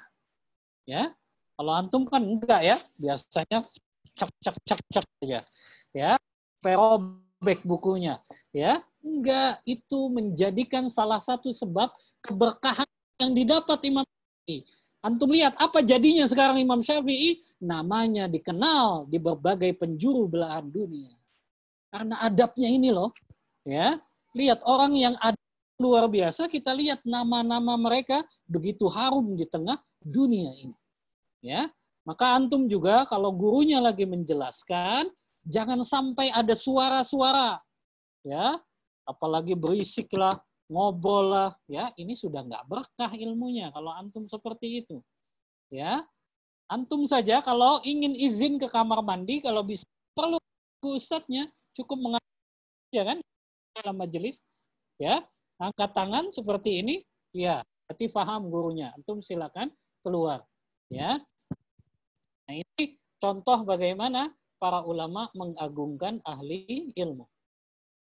Ya, kalau antum kan enggak ya, biasanya cak aja. Ya, robek bukunya. Ya, enggak, itu menjadikan salah satu sebab keberkahan yang didapat Imam Syafi'i. Antum lihat apa jadinya sekarang Imam Syafi'i, namanya dikenal di berbagai penjuru belahan dunia. Karena adabnya ini loh, ya. Lihat orang yang adab luar biasa, kita lihat nama-nama mereka begitu harum di tengah dunia ini. Ya. Maka antum juga kalau gurunya lagi menjelaskan, jangan sampai ada suara-suara. Ya. Apalagi berisik lah, ngobrol lah, ya, ini sudah nggak berkah ilmunya kalau antum seperti itu, ya. Antum saja kalau ingin izin ke kamar mandi, kalau bisa perlu ustadznya cukup mengatakan, ya kan, dalam majelis, ya, angkat tangan seperti ini, ya, berarti paham gurunya, antum silakan keluar, ya. Nah ini contoh bagaimana para ulama mengagungkan ahli ilmu.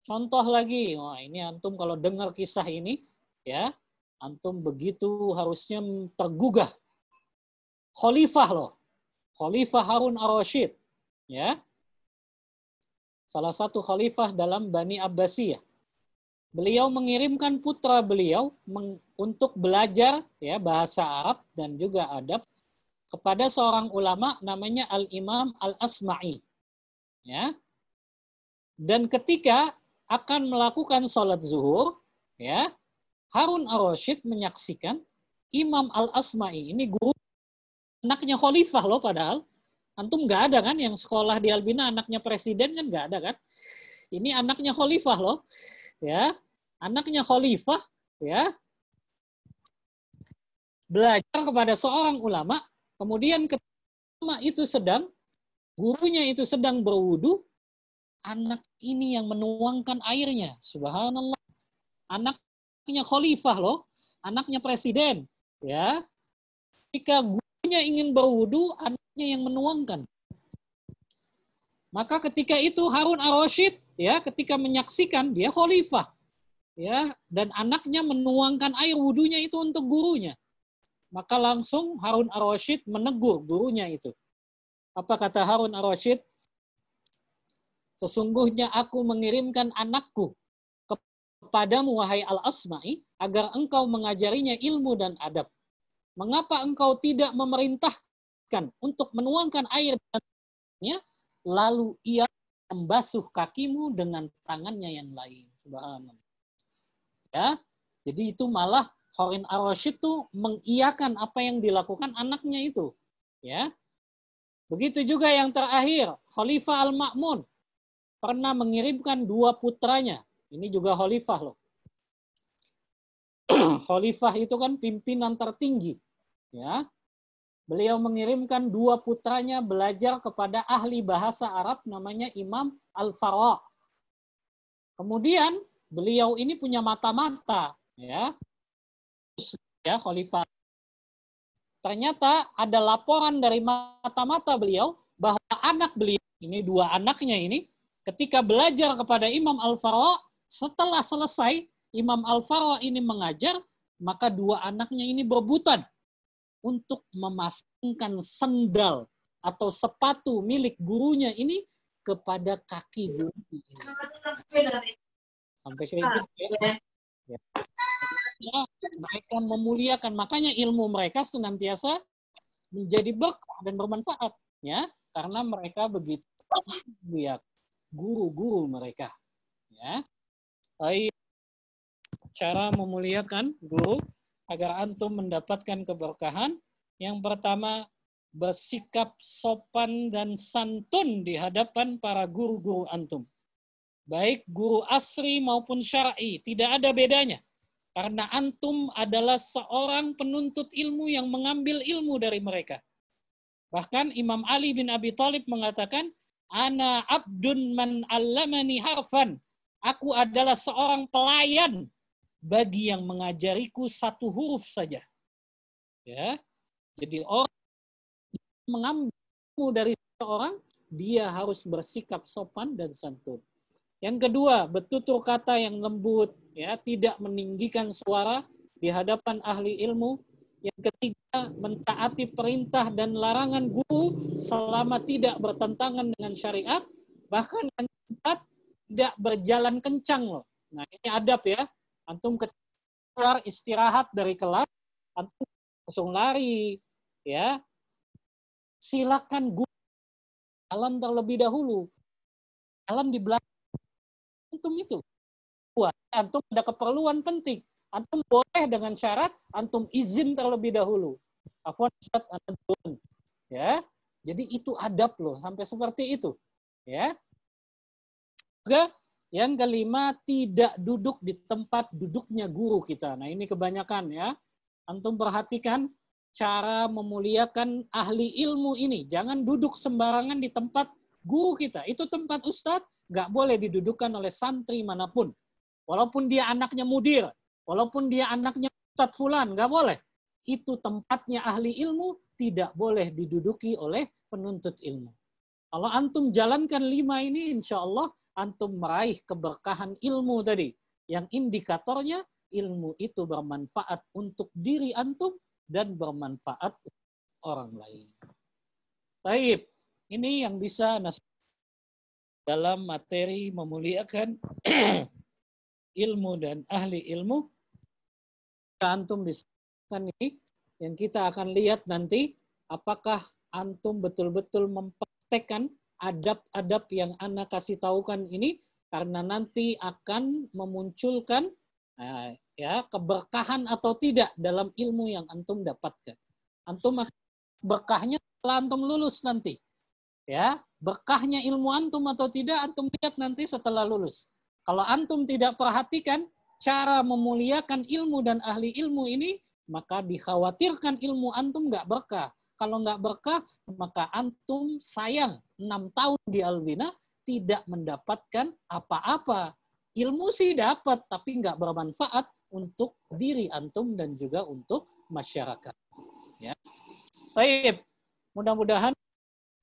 Contoh lagi, wah ini antum kalau dengar kisah ini, ya, antum begitu harusnya tergugah. Khalifah loh, Khalifah Harun ar-Rasyid, ya, salah satu khalifah dalam Bani Abbasiyah. Beliau mengirimkan putra beliau untuk belajar ya bahasa Arab dan juga adab kepada seorang ulama namanya Al-Imam Al-Asma'i, ya. Dan ketika akan melakukan sholat zuhur, ya, Harun ar-Rasyid menyaksikan Imam Al-Asma'i ini guru anaknya khalifah loh, padahal antum nggak ada kan yang sekolah di Albina anaknya presiden kan nggak ada kan? Ini anaknya khalifah loh, ya, anaknya khalifah, ya, belajar kepada seorang ulama, kemudian ketika itu gurunya itu sedang berwudu, anak ini yang menuangkan airnya. Subhanallah. Anaknya khalifah loh, anaknya presiden, ya. Jika gurunya ingin berwudu, anaknya yang menuangkan. Maka ketika itu Harun ar-Rasyid, ya, ketika menyaksikan dia khalifah, ya, dan anaknya menuangkan air wudunya itu untuk gurunya. Maka langsung Harun ar-Rasyid menegur gurunya itu. Apa kata Harun ar-Rasyid? Sesungguhnya aku mengirimkan anakku kepadamu, wahai Al-Asma'i, agar engkau mengajarinya ilmu dan adab. Mengapa engkau tidak memerintahkan untuk menuangkan air dannya, lalu ia membasuh kakimu dengan tangannya yang lain. Subhanallah. Ya, jadi itu malah Harun ar-Rasyid tuh mengiyakan apa yang dilakukan anaknya itu. Ya, begitu juga yang terakhir, Khalifah Al-Ma'mun pernah mengirimkan 2 putranya. Ini juga khalifah loh. Khalifah itu kan pimpinan tertinggi. Ya, beliau mengirimkan 2 putranya belajar kepada ahli bahasa Arab namanya Imam Al-Farra. Kemudian beliau ini punya mata-mata, ya. Ya, khalifah. Ternyata ada laporan dari mata-mata beliau bahwa anak beliau, ini 2 anaknya ini, ketika belajar kepada Imam Al-Farra, setelah selesai Imam Al-Farra ini mengajar, maka 2 anaknya ini berebutan untuk memasangkan sendal atau sepatu milik gurunya ini kepada kaki guru ini. Sampai kayak gitu ya. Ya, mereka memuliakan, makanya ilmu mereka senantiasa menjadi berkah dan bermanfaat, ya, karena mereka begitu mulia guru-guru mereka, ya. Baik, cara memuliakan guru agar antum mendapatkan keberkahan. Yang pertama, bersikap sopan dan santun di hadapan para guru-guru antum. Baik guru asri maupun syar'i, tidak ada bedanya. Karena antum adalah seorang penuntut ilmu yang mengambil ilmu dari mereka. Bahkan Imam Ali bin Abi Thalib mengatakan, Ana abdun man allamani harfan. Aku adalah seorang pelayan bagi yang mengajariku 1 huruf saja. Ya, jadi orang mengambil ilmu dari seorang, dia harus bersikap sopan dan santun. Yang kedua, bertutur kata yang lembut, ya, tidak meninggikan suara di hadapan ahli ilmu. Yang ketiga, mentaati perintah dan larangan guru selama tidak bertentangan dengan syariat. Bahkan yang keempat, tidak berjalan kencang loh. Nah, ini adab ya. Antum keluar istirahat dari kelas, antum langsung lari, ya. Silakan guru jalan terlebih dahulu. Jalan di belakang antum itu. Antum ada keperluan penting. Antum boleh dengan syarat antum izin terlebih dahulu. Afwan Ustaz, antum. Ya. Jadi itu adab loh, sampai seperti itu. Ya. Juga yang kelima, tidak duduk di tempat duduknya guru kita. Nah, ini kebanyakan ya. Antum perhatikan cara memuliakan ahli ilmu ini. Jangan duduk sembarangan di tempat guru kita. Itu tempat ustadz, nggak boleh didudukkan oleh santri manapun. Walaupun dia anaknya mudir, walaupun dia anaknya ustadz fulan, nggak boleh. Itu tempatnya ahli ilmu, tidak boleh diduduki oleh penuntut ilmu. Kalau antum jalankan 5 ini, insya Allah antum meraih keberkahan ilmu tadi. Yang indikatornya, ilmu itu bermanfaat untuk diri antum dan bermanfaat untuk orang lain. Baik, ini yang bisa dalam materi memuliakan ilmu dan ahli ilmu. Antum bisa ini yang kita akan lihat nanti, apakah antum betul-betul mempraktekkan adab-adab yang ana kasih tahukan ini, karena nanti akan memunculkan ya keberkahan atau tidak dalam ilmu yang antum dapatkan. Antum berkahnya setelah antum lulus nanti. Ya, berkahnya ilmu antum atau tidak antum lihat nanti setelah lulus. Kalau antum tidak perhatikan cara memuliakan ilmu dan ahli ilmu ini, maka dikhawatirkan ilmu antum nggak berkah. Kalau nggak berkah, maka antum sayang 6 tahun di Albina, tidak mendapatkan apa-apa. Ilmu sih dapat, tapi nggak bermanfaat untuk diri antum dan juga untuk masyarakat. Ya. Baik, mudah-mudahan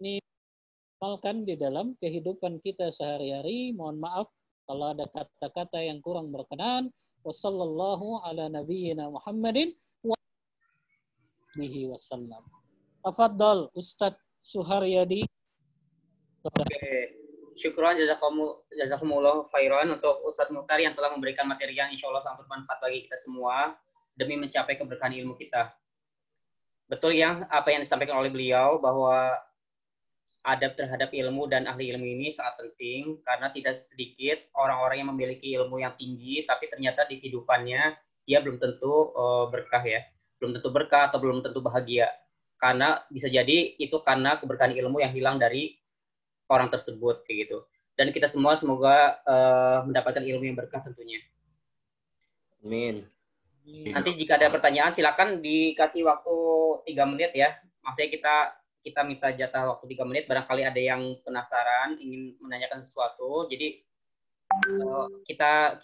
ini diamalkan di dalam kehidupan kita sehari-hari. Mohon maaf kalau ada kata-kata yang kurang berkenan. Wassallallahu ala nabiyyina Muhammadin wa alihi wasallam. Tafadhal Ustadz Suharyadi. Oke. Syukran jazakumullah khairan untuk Ustadz Mukhtar yang telah memberikan materi yang insya Allah sangat bermanfaat bagi kita semua demi mencapai keberkahan ilmu kita. Betul yang apa yang disampaikan oleh beliau bahwa adab terhadap ilmu dan ahli ilmu ini sangat penting karena tidak sedikit orang-orang yang memiliki ilmu yang tinggi tapi ternyata di kehidupannya dia belum tentu berkah ya, belum tentu berkah atau belum tentu bahagia karena bisa jadi itu karena keberkahan ilmu yang hilang dari orang tersebut kayak gitu. Dan kita semua semoga mendapatkan ilmu yang berkah tentunya. Amin. Nanti jika ada pertanyaan silakan dikasih waktu 3 menit ya. Maksudnya kita minta jatah waktu 3 menit, barangkali ada yang penasaran ingin menanyakan sesuatu. Jadi kita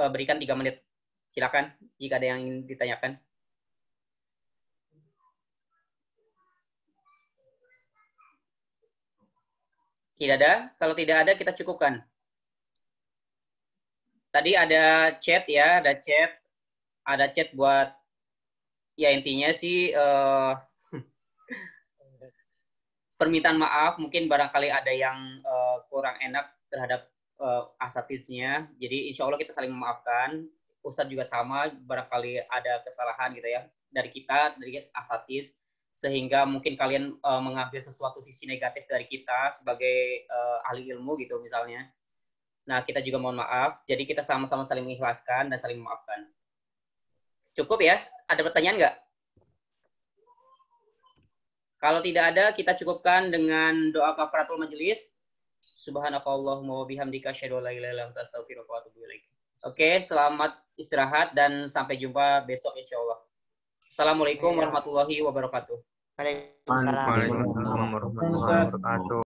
berikan 3 menit. Silakan jika ada yang ingin ditanyakan. Tidak ada? Kalau tidak ada, kita cukupkan. Tadi ada chat ya, ada chat buat, ya intinya sih permintaan maaf, mungkin barangkali ada yang kurang enak terhadap asatidnya. Jadi insya Allah kita saling memaafkan. Ustadz juga sama, barangkali ada kesalahan gitu ya dari kita, dari asatidz. Sehingga mungkin kalian mengambil sesuatu sisi negatif dari kita sebagai ahli ilmu gitu misalnya. Nah, kita juga mohon maaf. Jadi kita sama-sama saling mengikhlaskan dan saling memaafkan. Cukup ya? Ada pertanyaan nggak? Kalau tidak ada, kita cukupkan dengan doa kafaratul majelis. Subhanakallahumma wa bihamdika asyhadu an la ilaha illa anta astaghfiruka wa atubu ilaik. Oke, selamat istirahat dan sampai jumpa besok insyaallah. Assalamualaikum warahmatullahi wabarakatuh. Waalaikumsalam warahmatullahi wabarakatuh.